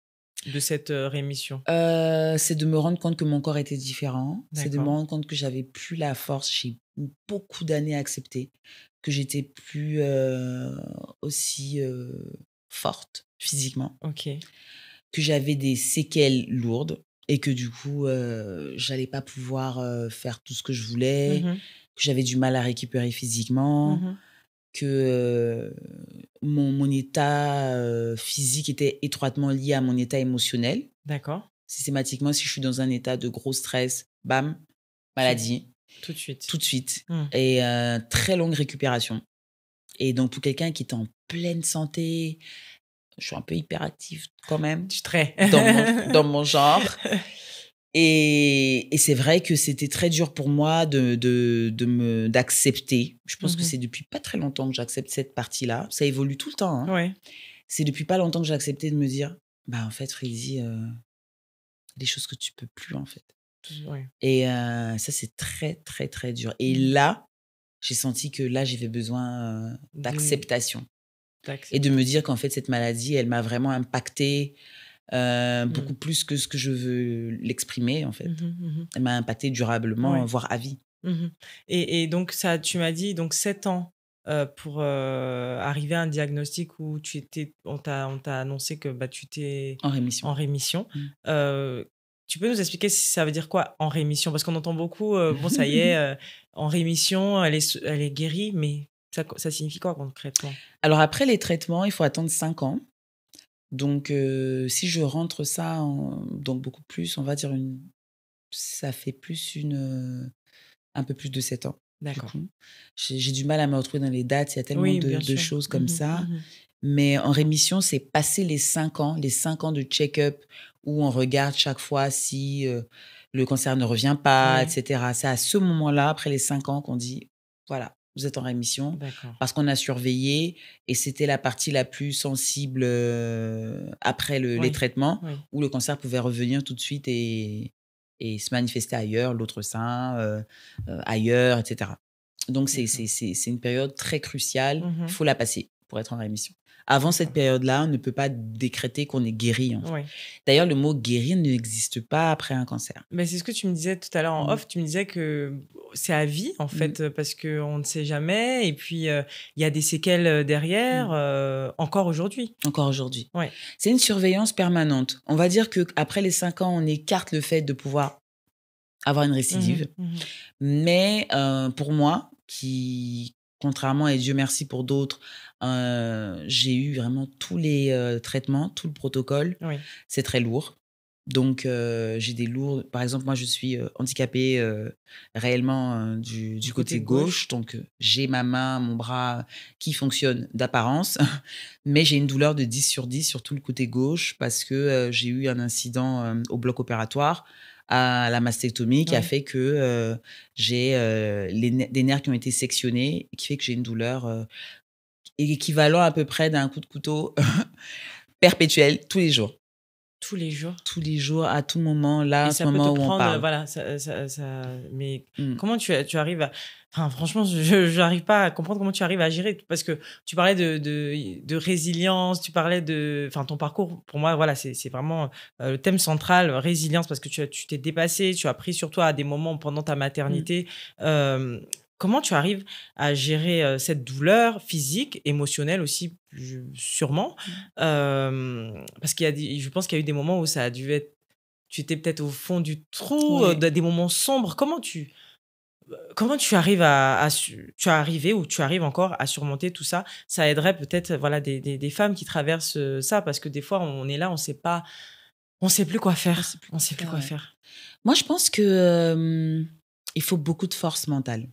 de cette rémission? C'est de me rendre compte que mon corps était différent. C'est de me rendre compte que j'avais plus la force. J'ai eu beaucoup d'années à accepter que j'étais plus aussi forte physiquement. Ok. Que j'avais des séquelles lourdes et que du coup, j'allais pas pouvoir faire tout ce que je voulais. Que j'avais du mal à récupérer physiquement. Que mon état physique était étroitement lié à mon état émotionnel. D'accord. Systématiquement, si je suis dans un état de gros stress, bam, maladie. Tout de suite. Tout de suite. Et très longue récupération. Et donc, pour quelqu'un qui est en pleine santé, je suis un peu hyperactive quand même. Très. Dans mon genre. Et c'est vrai que c'était très dur pour moi d'accepter. Je pense que c'est depuis pas très longtemps que j'accepte cette partie-là. Ça évolue tout le temps. Hein. C'est depuis pas longtemps que j'ai accepté de me dire, bah en fait, Freddy, des choses que tu peux plus en fait. Et ça, c'est très, très, très dur. Et là, j'ai senti que là, j'avais besoin d'acceptation. Et de me dire qu'en fait, cette maladie, elle m'a vraiment impactée. Beaucoup plus que ce que je veux l'exprimer, en fait. Elle m'a impacté durablement, voire à vie. Et donc, tu m'as dit, donc 7 ans pour arriver à un diagnostic où on t'a annoncé que tu étais en rémission. Tu peux nous expliquer si ça veut dire quoi, en rémission? Parce qu'on entend beaucoup, bon, ça y est, en rémission, elle est guérie, mais ça signifie quoi concrètement? Alors, après les traitements, il faut attendre 5 ans. Donc, si je rentre ça, donc beaucoup plus, on va dire ça fait un peu plus de 7 ans. D'accord. J'ai du mal à me retrouver dans les dates, il y a tellement de choses comme ça. Mais en rémission, c'est passer les 5 ans de check-up où on regarde chaque fois si le cancer ne revient pas, etc. C'est à ce moment-là, après les 5 ans, qu'on dit, voilà, vous êtes en rémission. Parce qu'on a surveillé et c'était la partie la plus sensible après les traitements où le cancer pouvait revenir tout de suite et se manifester ailleurs, l'autre sein, ailleurs, etc. Donc, c'est une période très cruciale. Il faut la passer pour être en rémission. Avant cette période-là, on ne peut pas décréter qu'on est guéri. En fait. D'ailleurs, le mot guérir n'existe pas après un cancer. Mais c'est ce que tu me disais tout à l'heure en off. Tu me disais que c'est à vie, en fait, parce qu'on ne sait jamais. Et puis, il y a des séquelles derrière, encore aujourd'hui. Encore aujourd'hui. C'est une surveillance permanente. On va dire qu'après les 5 ans, on écarte le fait de pouvoir avoir une récidive. Mais pour moi, qui, contrairement et Dieu merci pour d'autres, j'ai eu vraiment tous les traitements, tout le protocole. C'est très lourd. Donc, j'ai des lourds. Par exemple, moi, je suis handicapée réellement du côté gauche. Donc, j'ai ma main, mon bras qui fonctionne d'apparence. Mais j'ai une douleur de 10 sur 10 sur tout le côté gauche parce que j'ai eu un incident au bloc opératoire à la mastectomie qui a fait que j'ai des nerfs qui ont été sectionnés, qui fait que j'ai une douleur équivalent à peu près d'un coup de couteau perpétuel tous les jours. Tous les jours. Tous les jours, à tout moment, là, Et à ce ça peut moment te où on prendre, parle. voilà, mais comment tu arrives à... Enfin, franchement, je n'arrive pas à comprendre comment tu arrives à gérer, parce que tu parlais de résilience, tu parlais de... Enfin, ton parcours, pour moi, voilà, c'est vraiment le thème central, résilience, parce que tu t'es dépassé, tu as pris sur toi à des moments pendant ta maternité. Comment tu arrives à gérer cette douleur physique, émotionnelle aussi, sûrement, parce je pense qu'il y a eu des moments où ça a dû être... Tu étais peut-être au fond du trou, des moments sombres. Comment tu arrives tu es arrivé ou tu arrives encore à surmonter tout ça? Ça aiderait peut-être, voilà, des femmes qui traversent ça, parce que des fois, on est là, on sait plus quoi faire. On sait plus quoi faire. Moi, je pense que il faut beaucoup de force mentale.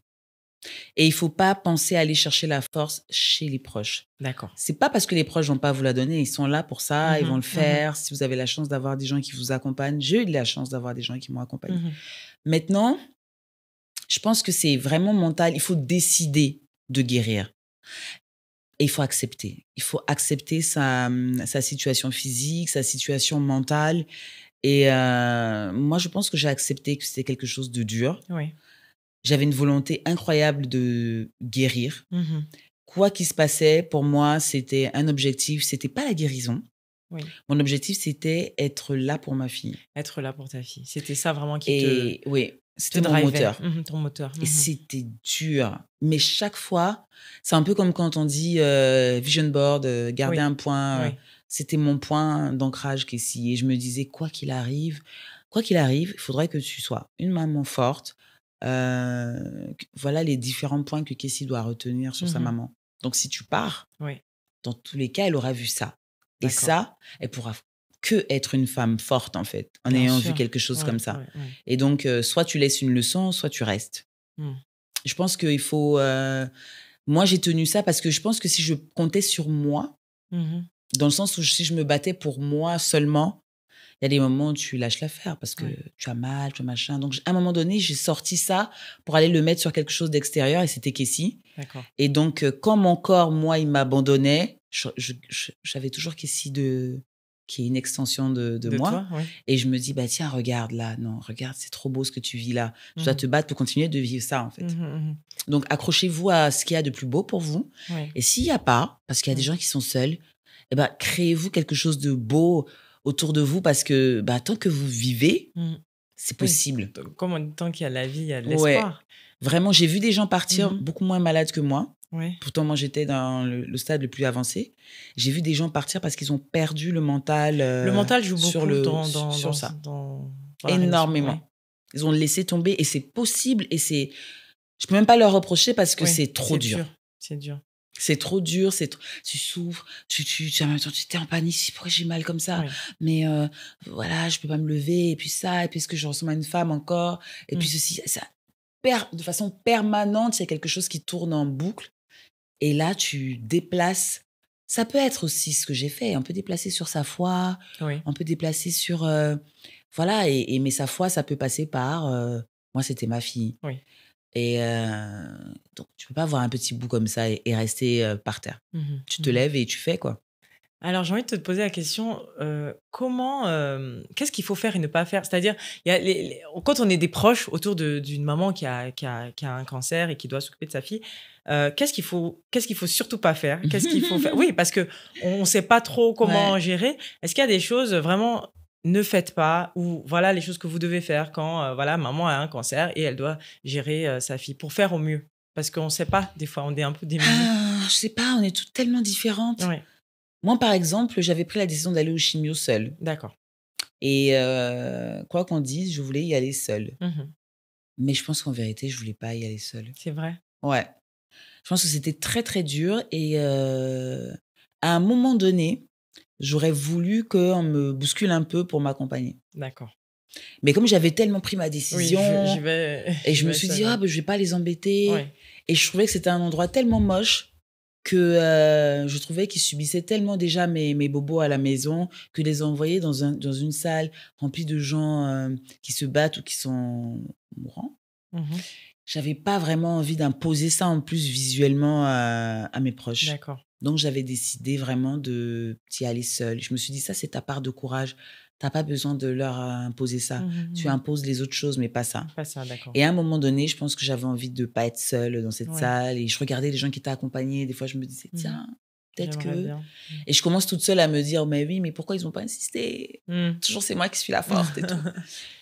Et il faut pas penser à aller chercher la force chez les proches. D'accord. C'est pas parce que les proches vont pas vous la donner, ils sont là pour ça, ils vont le faire. Si vous avez la chance d'avoir des gens qui vous accompagnent, j'ai eu de la chance d'avoir des gens qui m'ont accompagné. Maintenant, je pense que c'est vraiment mental. Il faut décider de guérir. Et il faut accepter. Il faut accepter sa situation physique, sa situation mentale. Et moi, je pense que j'ai accepté que c'était quelque chose de dur. Oui. J'avais une volonté incroyable de guérir. Quoi qu'il se passait, pour moi, c'était un objectif. C'était pas la guérison. Oui. Mon objectif, c'était être là pour ma fille. Être là pour ta fille. C'était ça vraiment Oui, c'était mon moteur. Ton moteur. Et c'était dur. Mais chaque fois, c'est un peu comme quand on dit vision board, garder un point. C'était mon point d'ancrage, Kessie. Et je me disais, quoi qu'il arrive, il faudrait que tu sois une maman forte. Voilà les différents points que Kessie doit retenir sur sa maman. Donc, si tu pars, dans tous les cas, elle aura vu ça. Et ça, elle pourra que être une femme forte, en fait, en ayant vu quelque chose comme ça. Et donc, soit tu laisses une leçon, soit tu restes. Je pense qu'il faut... moi, j'ai tenu ça parce que je pense que si je comptais sur moi, dans le sens où si je me battais pour moi seulement, il y a des moments où tu lâches l'affaire parce que tu as mal, tu as machin. Donc, à un moment donné, j'ai sorti ça pour aller le mettre sur quelque chose d'extérieur et c'était Kessie. Et donc, quand mon corps, moi, il m'abandonnait, j'avais toujours Kessie qui est une extension de moi. Toi, et je me dis, bah tiens, regarde là. Non, regarde, c'est trop beau ce que tu vis là. Tu dois te battre pour continuer de vivre ça, en fait. Donc, accrochez-vous à ce qu'il y a de plus beau pour vous. Et s'il n'y a pas, parce qu'il y a des gens qui sont seuls, eh ben, créez-vous quelque chose de beau autour de vous parce que tant que vous vivez, c'est possible. Comme tant qu'il y a la vie, il y a de l'espoir. Vraiment, j'ai vu des gens partir beaucoup moins malades que moi. Pourtant, moi, j'étais dans le stade le plus avancé. J'ai vu des gens partir parce qu'ils ont perdu le mental. Le mental joue beaucoup sur ça. Énormément. Ils ont laissé tomber et c'est possible. Et je peux même pas leur reprocher parce que c'est trop dur. C'est dur. C'est trop dur, tu souffres, tu t'es en panique, pourquoi j'ai mal comme ça, mais voilà, je peux pas me lever, et puis ça, et puis est-ce que je ressemble à une femme encore, et puis ceci, ça, de façon permanente, il y a quelque chose qui tourne en boucle, et là, tu déplaces, ça peut être aussi ce que j'ai fait, on peut déplacer sur sa foi, on peut déplacer sur, voilà, mais sa foi, ça peut passer par, moi, c'était ma fille. Et donc, tu peux pas avoir un petit bout comme ça et rester par terre. Tu te lèves et tu fais, quoi. Alors, j'ai envie de te poser la question, qu'est-ce qu'il faut faire et ne pas faire? C'est-à-dire, quand on est des proches autour d'une maman qui a un cancer et qui doit s'occuper de sa fille, qu'est-ce qu'il faut surtout pas faire? Qu'est-ce qu'il faut faire? Oui, parce qu'on ne sait pas trop comment gérer. Est-ce qu'il y a des choses vraiment... ne faites pas, ou voilà les choses que vous devez faire quand voilà, maman a un cancer et elle doit gérer sa fille pour faire au mieux? Parce qu'on ne sait pas, des fois, on est un peu démunis. Je sais pas, on est toutes tellement différentes. Moi, par exemple, j'avais pris la décision d'aller au chimio seule. D'accord. Et quoi qu'on dise, je voulais y aller seule. Mais je pense qu'en vérité, je voulais pas y aller seule. C'est vrai? Ouais. Je pense que c'était très, très dur. Et à un moment donné, j'aurais voulu qu'on me bouscule un peu pour m'accompagner. D'accord. Mais comme j'avais tellement pris ma décision, et je me suis dit, je vais pas les embêter. Ouais. Et je trouvais que c'était un endroit tellement moche que je trouvais qu'ils subissaient tellement déjà mes bobos à la maison que les envoyer dans une salle remplie de gens qui se battent ou qui sont mourants. J'avais pas vraiment envie d'imposer ça en plus visuellement à mes proches. D'accord. Donc, j'avais décidé vraiment d'y aller seule. Je me suis dit, ça, c'est ta part de courage. T'as pas besoin de leur imposer ça. Tu imposes les autres choses, mais pas ça. Pas ça, d'accord. Et à un moment donné, je pense que j'avais envie de pas être seule dans cette salle. Et je regardais les gens qui étaient accompagnés. Des fois, je me disais, tiens, peut-être que... Bien. Et je commence toute seule à me dire, mais oui, mais pourquoi ils n'ont pas insisté? Toujours, c'est moi qui suis la forte et tout.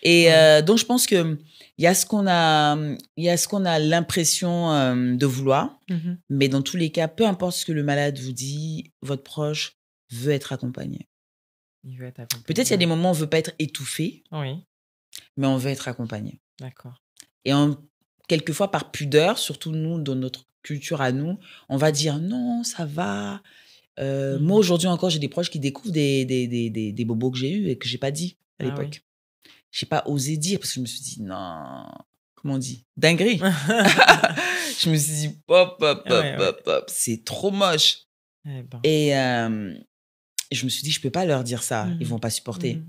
Et donc, je pense qu'il y a ce qu'on a l'impression de vouloir. Mais dans tous les cas, peu importe ce que le malade vous dit, votre proche veut être accompagné. Il veut être accompagné. Peut-être il y a des moments où on ne veut pas être étouffé, mais on veut être accompagné. D'accord. Et quelquefois, par pudeur, surtout nous, dans notre culture à nous, on va dire non, ça va. Moi, aujourd'hui encore, j'ai des proches qui découvrent des bobos que j'ai eus et que je n'ai pas dit à l'époque. Oui. Je n'ai pas osé dire parce que je me suis dit non, comment on dit? Dinguerie. Je me suis dit hop, c'est trop moche. Et je me suis dit, je ne peux pas leur dire ça. Ils ne vont pas supporter.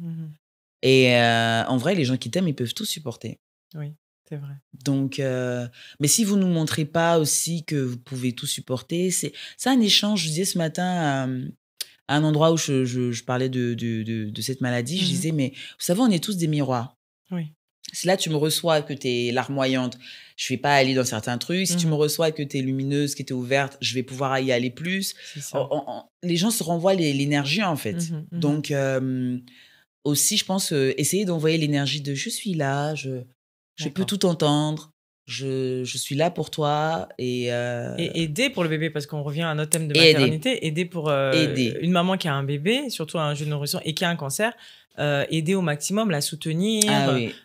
Et en vrai, les gens qui t'aiment, ils peuvent tout supporter. Oui, c'est vrai. Donc, mais si vous ne nous montrez pas aussi que vous pouvez tout supporter, c'est un échange. Je disais ce matin à un endroit où je parlais de cette maladie, je disais, mais vous savez, on est tous des miroirs. Oui. Si là, tu me reçois que tu es larmoyante, je ne vais pas aller dans certains trucs. Si tu me reçois que tu es lumineuse, que tu es ouverte, je vais pouvoir y aller plus. Les gens se renvoient l'énergie, en fait. Donc, aussi, je pense, essayer d'envoyer l'énergie de « je suis là, je peux tout entendre, je suis là pour toi. » Et aider pour le bébé, parce qu'on revient à notre thème de maternité. Aider pour une maman qui a un bébé, surtout un jeune nourrisson, et qui a un cancer. Aider au maximum, la soutenir,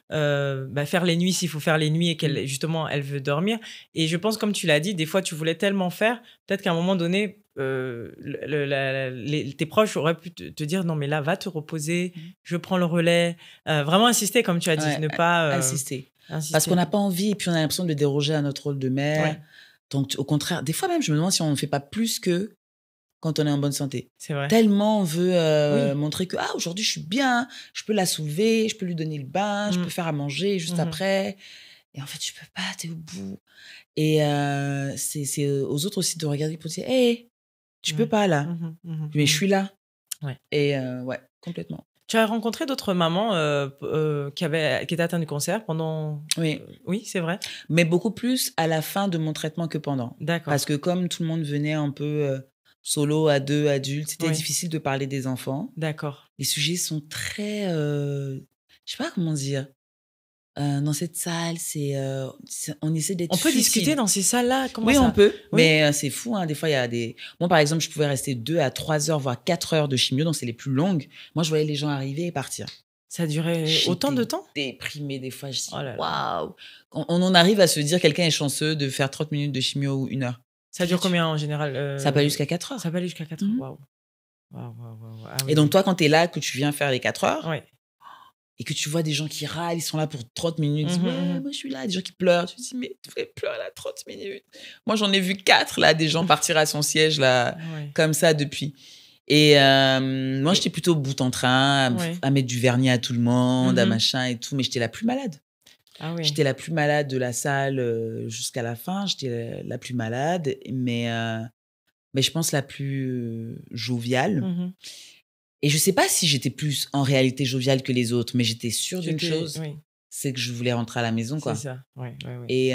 faire les nuits s'il faut faire les nuits et qu'elle justement elle veut dormir. Et je pense, comme tu l'as dit, des fois tu voulais tellement faire, peut-être qu'à un moment donné, tes proches auraient pu te dire non mais là va te reposer, je prends le relais. Vraiment insister, comme tu as dit, ne pas insister. Parce qu'on n'a pas envie et puis on a l'impression de déroger à notre rôle de mère. Donc au contraire, des fois même je me demande si on ne fait pas plus que quand on est en bonne santé. C'est vrai. Tellement on veut montrer que aujourd'hui je suis bien, je peux la soulever, je peux lui donner le bain, je peux faire à manger juste après. Et en fait, tu peux pas, t'es au bout. Et c'est aux autres aussi de regarder pour dire, hey, tu peux pas là, mais je suis là. Et complètement. Tu as rencontré d'autres mamans qui étaient atteintes du cancer pendant... Oui, c'est vrai. Mais beaucoup plus à la fin de mon traitement que pendant. D'accord. Parce que comme tout le monde venait un peu... solo, à deux, adultes. C'était difficile de parler des enfants. D'accord. Les sujets sont très... je sais pas comment dire. Dans cette salle, on essaie d'être On peut discuter dans ces salles-là? Oui, on peut. Mais c'est fou. Des fois, il y a des... Moi, par exemple, je pouvais rester 2 à 3 heures, voire 4 heures de chimio. Donc, c'est les plus longues. Moi, je voyais les gens arriver et partir. Ça durait autant de temps? Déprimée des fois. Je dis, waouh! On en arrive à se dire, quelqu'un est chanceux de faire 30 minutes de chimio ou 1 heure. Ça dure combien en général? Ça peut aller jusqu'à 4 heures. Ça peut aller jusqu'à 4 heures, waouh. Et donc, toi, quand tu es là, que tu viens faire les 4 heures, et que tu vois des gens qui râlent, ils sont là pour 30 minutes, tu dis, moi, je suis là, des gens qui pleurent. Tu te dis, mais tu fais pleurer là 30 minutes. Moi, j'en ai vu 4, là, des gens partir à son siège, là, comme ça, depuis. Et moi, j'étais plutôt au bout en train, à mettre du vernis à tout le monde, à machin et tout, mais j'étais la plus malade. Ah oui. J'étais la plus malade de la salle jusqu'à la fin. J'étais la plus malade, mais je pense la plus joviale. Et je ne sais pas si j'étais plus en réalité joviale que les autres, mais j'étais sûre d'une chose, c'est que je voulais rentrer à la maison. Quoi. C'est ça, oui. Et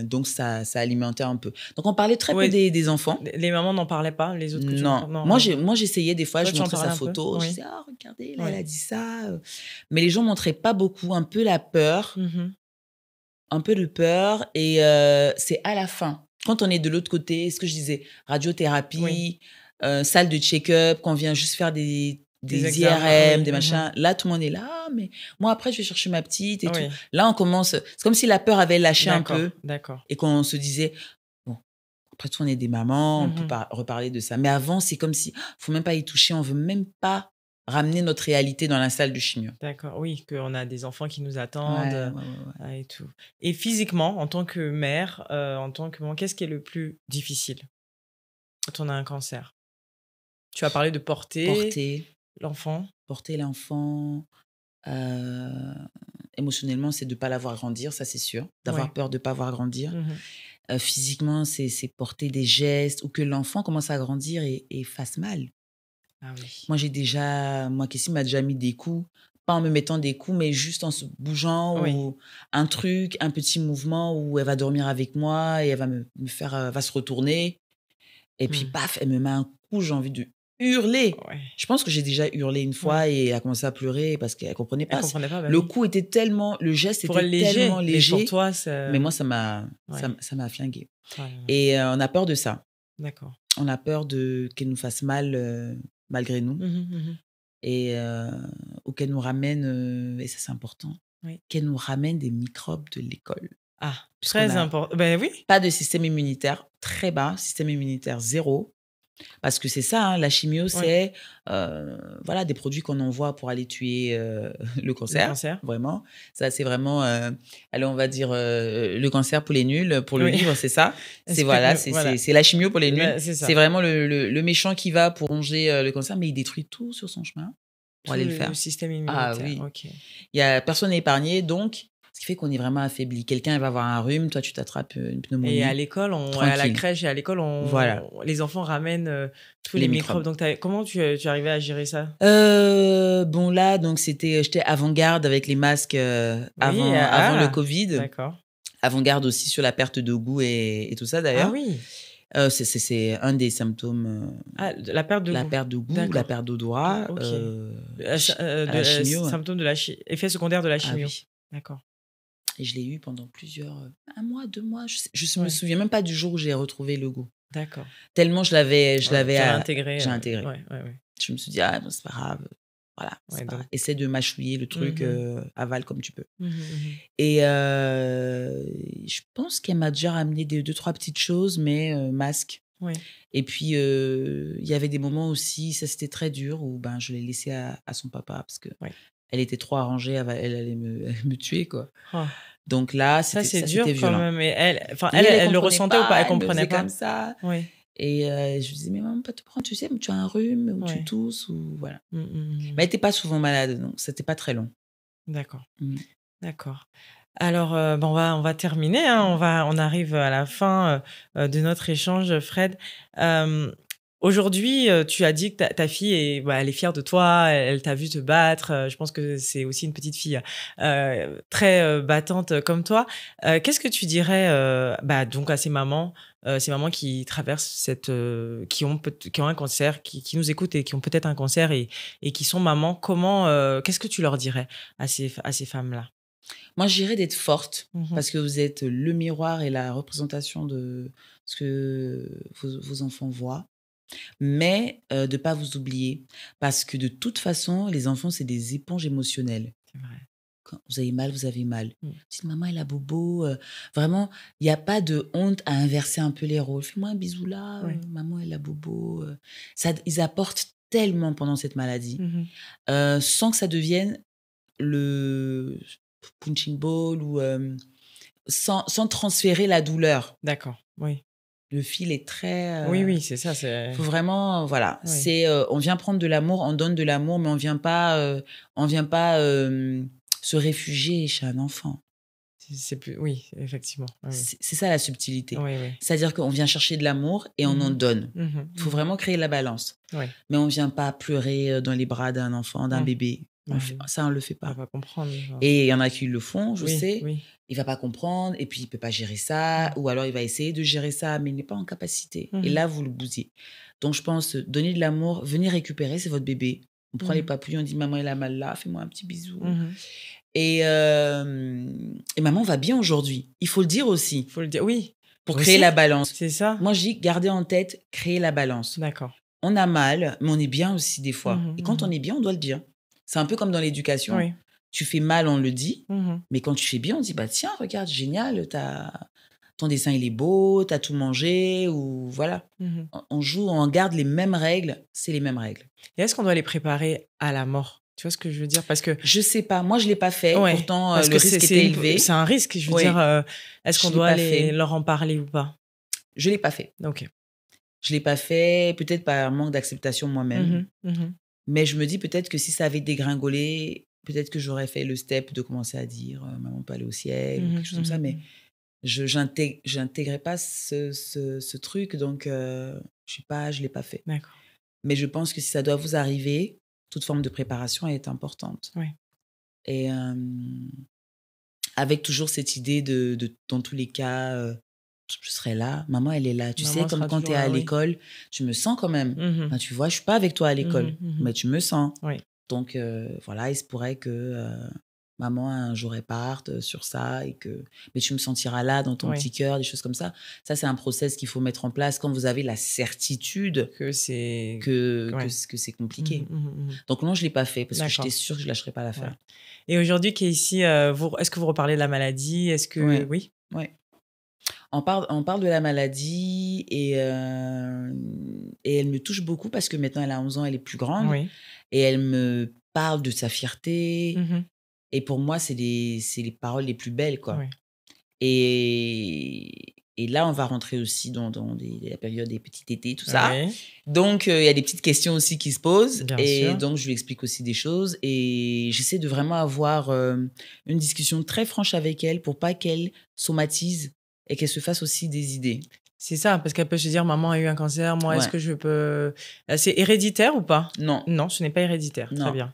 donc, ça alimentait un peu. Donc, on parlait très peu des enfants. Les mamans n'en parlaient pas, les autres? Non. Moi, j'essayais des fois, je montrais sa photo. Je disais, regardez, là, elle a dit ça. Mais les gens ne montraient pas beaucoup, un peu la peur. Un peu de peur. Et c'est à la fin, quand on est de l'autre côté, ce que je disais, radiothérapie, salle de check-up, qu'on vient juste faire des IRM, des machins. Là, tout le monde est là. Mais moi, après, je vais chercher ma petite et tout. Là, on commence... C'est comme si la peur avait lâché un peu. D'accord. Et qu'on se disait, bon, Après tout, on est des mamans, on peut reparler de ça. Mais avant, c'est comme si, faut même pas y toucher, on veut même pas ramener notre réalité dans la salle de chimio. D'accord, oui, qu'on a des enfants qui nous attendent et tout. Et physiquement, en tant que mère, en tant que maman, qu'est-ce qui est le plus difficile quand on a un cancer? Tu as parlé de porter l'enfant. Porter l'enfant, émotionnellement, c'est de ne pas la voir grandir, ça c'est sûr. D'avoir peur de ne pas voir grandir. Physiquement, c'est porter des gestes ou que l'enfant commence à grandir et fasse mal. Ah oui. Moi, Kessie m'a déjà mis des coups, pas en me mettant des coups, mais juste en se bougeant ou un truc, un petit mouvement où elle va dormir avec moi et elle va me faire, va se retourner. Et puis, paf, elle me met un coup, j'ai envie de hurler. Ouais. Je pense que j'ai déjà hurlé une fois et elle a commencé à pleurer parce qu'elle comprenait pas. Le coup était tellement, le geste était tellement léger. Mais pour toi, mais moi, ça m'a flingué. Et on a peur de ça. D'accord. On a peur qu'elle nous fasse mal malgré nous. Et ou qu'elle nous ramène, et ça c'est important, qu'elle nous ramène des microbes de l'école. Ah, très important. Ben oui. Pas de système immunitaire, très bas, système immunitaire 0. Parce que c'est ça, la chimio, c'est voilà, des produits qu'on envoie pour aller tuer le cancer. Vraiment. Ça, c'est vraiment, allez, on va dire, le cancer pour les nuls, pour le livre, c'est ça. C'est c'est la chimio pour les nuls. C'est vraiment le méchant qui va pour ronger le cancer, mais il détruit tout sur son chemin pour aller le faire. Le système immunitaire. Ah oui. Personne n'est épargné, donc... Ce qui fait qu'on est vraiment affaibli. Quelqu'un va avoir un rhume, toi, tu t'attrapes une pneumonie. Et à l'école, à la crèche et à l'école, les enfants ramènent tous les microbes. Donc, comment tu arrivais à gérer ça? Bon, là, donc, j'étais avant-garde avec les masques avant le Covid. D'accord. Avant-garde aussi sur la perte de goût et tout ça, d'ailleurs. Ah oui. C'est un des symptômes. La perte de goût. La perte d'odorat. la chimio. Symptôme de effet secondaire de la chimio. Ah, oui. D'accord. Et je l'ai eu pendant un mois, 2 mois. Je me souviens même pas du jour où j'ai retrouvé le goût. D'accord. Tellement je l'avais intégré. J'ai intégré. Je me suis dit, bon, c'est pas grave. Voilà. Essaie de mâchouiller le truc, avale comme tu peux. Et je pense qu'elle m'a déjà ramené 2-3 petites choses, mais masque. Et puis, il y avait des moments aussi, ça c'était très dur, où je l'ai laissé à son papa parce que elle était trop arrangée, elle allait me tuer, quoi. Oh. Donc là, c'était dur violent. Quand même. Et elle le ressentait ou pas? Elle comprenait pas comme ça. Et je lui disais, mais maman, pas te prendre, tu sais, tu as un rhume, ou tu tousses, ou voilà. Mais elle n'était pas souvent malade, donc c'était pas très long. D'accord. D'accord. Alors, on va terminer. Hein. On arrive à la fin de notre échange, Fred. Aujourd'hui, tu as dit que ta fille elle est fière de toi, elle t'a vu te battre. Je pense que c'est aussi une petite fille très battante comme toi. Qu'est-ce que tu dirais donc à ces mamans qui traversent qui ont un cancer, qui nous écoutent et qui ont peut-être un cancer et qui sont mamans? Qu'est-ce que tu leur dirais à ces femmes-là? Moi, je dirais d'être forte parce que vous êtes le miroir et la représentation de ce que vos enfants voient. Mais de ne pas vous oublier parce que de toute façon, les enfants, c'est des éponges émotionnelles. C'est vrai. Quand vous avez mal, vous avez mal. Si maman, elle a bobo, vraiment, il n'y a pas de honte à inverser un peu les rôles. Fais-moi un bisou là, maman, elle a bobo. Ils apportent tellement pendant cette maladie sans que ça devienne le punching ball ou sans transférer la douleur. D'accord, oui. Le fil est très... Oui, c'est ça. Faut vraiment, voilà. Oui. On vient prendre de l'amour, on donne de l'amour, mais on vient pas se réfugier chez un enfant. Oui, effectivement. Oui. C'est ça la subtilité. Oui. C'est-à-dire qu'on vient chercher de l'amour et on en donne. Il faut vraiment créer la balance. Mais on vient pas pleurer dans les bras d'un enfant, d'un bébé. Ça, on le fait pas. On va comprendre. Et il y en a qui le font, je sais. Oui. Il va pas comprendre et puis il peut pas gérer ça, ou alors il va essayer de gérer ça, mais il n'est pas en capacité. Et là, vous le bousillez. Donc, je pense, donner de l'amour, venir récupérer, c'est votre bébé. On prend les papouilles, on dit, maman, elle a mal là, fais-moi un petit bisou. Et maman va bien aujourd'hui. Il faut le dire aussi. Il faut le dire, oui. Pour créer la balance. C'est ça. Moi, je dis, gardez en tête, créer la balance. D'accord. On a mal, mais on est bien aussi des fois. Et quand on est bien, on doit le dire. C'est un peu comme dans l'éducation. Oui. Tu fais mal, on le dit. Mais quand tu fais bien, on dit, tiens, regarde, génial, t'as ton dessin, il est beau, t'as tout mangé, ou voilà. On garde les mêmes règles, c'est les mêmes règles. Et est-ce qu'on doit les préparer à la mort? Tu vois ce que je veux dire? Parce que je sais pas, moi je l'ai pas fait, pourtant parce le que risque était élevé. C'est un risque, je veux dire, est-ce qu'on doit leur en parler ou pas? Je l'ai pas fait. Ok. Je l'ai pas fait, peut-être par manque d'acceptation moi-même. Mais je me dis peut-être que si ça avait dégringolé, peut-être que j'aurais fait le step de commencer à dire maman peut aller au ciel ou quelque chose comme ça, mais j'intégrais pas ce truc, donc je sais pas, je l'ai pas fait. D'accord. Mais je pense que si ça doit vous arriver, toute forme de préparation est importante. Oui. Et avec toujours cette idée de dans tous les cas, je serai là, maman elle est là. Tu sais, comme quand tu es à l'école, tu me sens quand même. Ben, tu vois, je suis pas avec toi à l'école, mais tu me sens. Oui. Donc voilà, il se pourrait que maman un jour elle parte sur ça, mais tu me sentiras là dans ton petit cœur, des choses comme ça. Ça, c'est un process qu'il faut mettre en place quand vous avez la certitude que c'est compliqué. Donc non, je l'ai pas fait parce que j'étais sûre que je lâcherais pas l'affaire. Et aujourd'hui, Casey, est-ce que vous reparlez de la maladie? Est-ce que oui. On parle de la maladie et elle me touche beaucoup parce que maintenant elle a 11 ans, elle est plus grande et elle me parle de sa fierté. Et pour moi, c'est les paroles les plus belles, quoi. Et là, on va rentrer aussi dans la période des petits tétés, tout ça. Donc, il y a des petites questions aussi qui se posent. Bien sûr. Donc, je lui explique aussi des choses. Et j'essaie de vraiment avoir une discussion très franche avec elle pour pas qu'elle somatise et qu'elle se fasse aussi des idées. C'est ça, parce qu'elle peut se dire, maman a eu un cancer, moi, est-ce que je peux... C'est héréditaire ou pas? Non. Non, ce n'est pas héréditaire. Non. Très bien.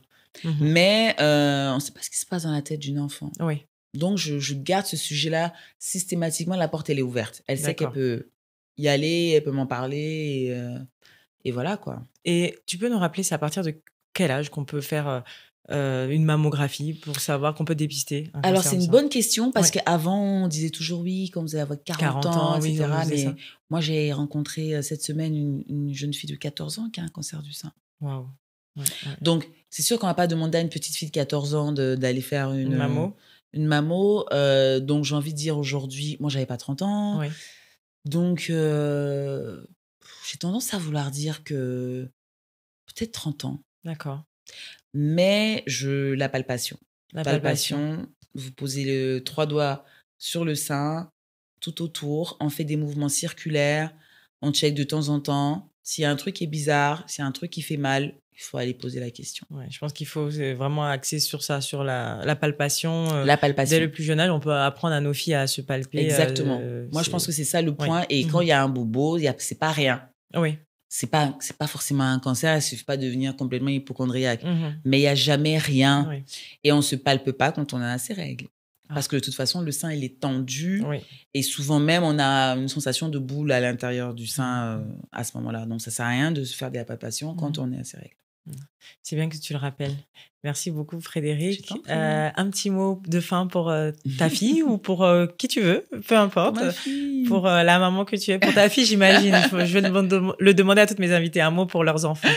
Mais on ne sait pas ce qui se passe dans la tête d'une enfant. Oui. Donc, je garde ce sujet-là systématiquement. La porte, elle est ouverte. Elle sait qu'elle peut y aller, elle peut m'en parler. Et voilà, quoi. Et tu peux nous rappeler, c'est à partir de quel âge qu'on peut faire une mammographie pour savoir qu'on peut dépister un Alors, cancer c'est une bonne question parce qu'avant, on disait toujours oui, quand vous allez avoir 40 ans, etc. Mais moi, j'ai rencontré cette semaine une jeune fille de 14 ans qui a un cancer du sein. Waouh. Donc, c'est sûr qu'on ne va pas demander à une petite fille de 14 ans d'aller faire une mammo. Donc, j'ai envie de dire aujourd'hui, moi, je n'avais pas 30 ans. Donc, j'ai tendance à vouloir dire que peut-être 30 ans. D'accord. Mais la palpation. Vous posez 3 doigts sur le sein, tout autour. On fait des mouvements circulaires. On check de temps en temps. S'il y a un truc qui est bizarre, s'il y a un truc qui fait mal, il faut aller poser la question. Je pense qu'il faut vraiment axer sur ça, sur la palpation. La palpation. Dès le plus jeune âge, on peut apprendre à nos filles à se palper. Exactement. Moi, je pense que c'est ça le point. Et quand il y a un bobo, c'est pas rien. Oui. C'est pas forcément un cancer. Il suffit pas de devenir complètement hypocondriaque. Mais il y a jamais rien. Et on se palpe pas quand on a ses règles. Parce que de toute façon, le sein, il est tendu. Et souvent même, on a une sensation de boule à l'intérieur du sein à ce moment-là. Donc, ça sert à rien de se faire de la palpation quand on est à ses règles. C'est bien que tu le rappelles. Merci beaucoup, Frédéric. Un petit mot de fin pour ta fille ou pour qui tu veux, peu importe. Pour la maman que tu es. Pour ta fille, j'imagine. Je vais le demander à toutes mes invitées. Un mot pour leurs enfants.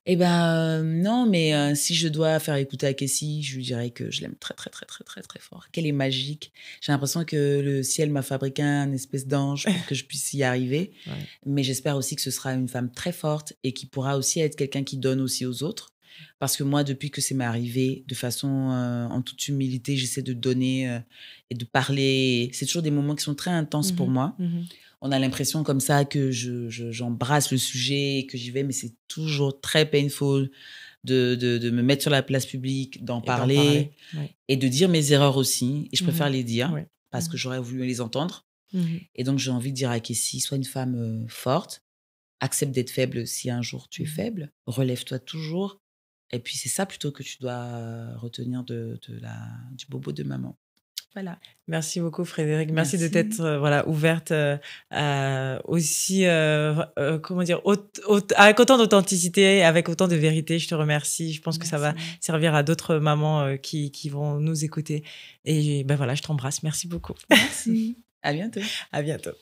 Eh ben non, mais si je dois faire écouter à Casey, je lui dirais que je l'aime très, très, très, très, très, très fort. Qu'elle est magique. J'ai l'impression que le ciel m'a fabriqué un espèce d'ange pour que je puisse y arriver. Mais j'espère aussi que ce sera une femme très forte et qui pourra aussi être quelqu'un qui donne aussi aux autres. Parce que moi, depuis que c'est m'est arrivé, de façon en toute humilité, j'essaie de donner et de parler. C'est toujours des moments qui sont très intenses pour moi. On a l'impression comme ça que j'embrasse le sujet et que j'y vais, mais c'est toujours très painful de me mettre sur la place publique, d'en parler et de dire mes erreurs aussi. Et je préfère les dire parce que j'aurais voulu les entendre. Et donc, j'ai envie de dire à Casey, sois une femme forte, accepte d'être faible si un jour tu es faible, relève-toi toujours. Et puis, c'est ça plutôt que tu dois retenir du bobo de maman. Voilà. Merci beaucoup, Frédéric. Merci de t'être ouverte aussi, avec autant d'authenticité, avec autant de vérité. Je te remercie. Je pense que ça va servir à d'autres mamans qui vont nous écouter. Et je t'embrasse. Merci beaucoup. Merci. À bientôt. À bientôt.